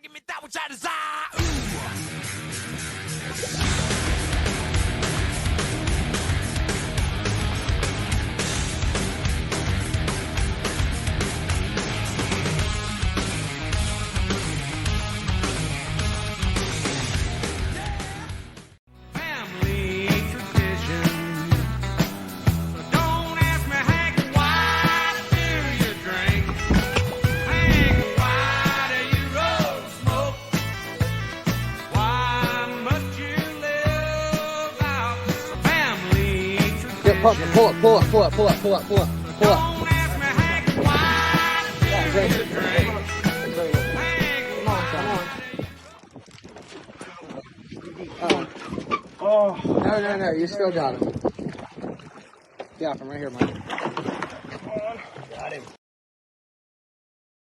give me that which I desire. Family tradition. Don't ask me, Hank, why do you drink? Hank, why do you roll smoke? Why must you live out family tradition? Yeah, pull up. Don't ask me, Hank, why do you drink? Hank, No, you still got him. Yeah, from right here, Mike.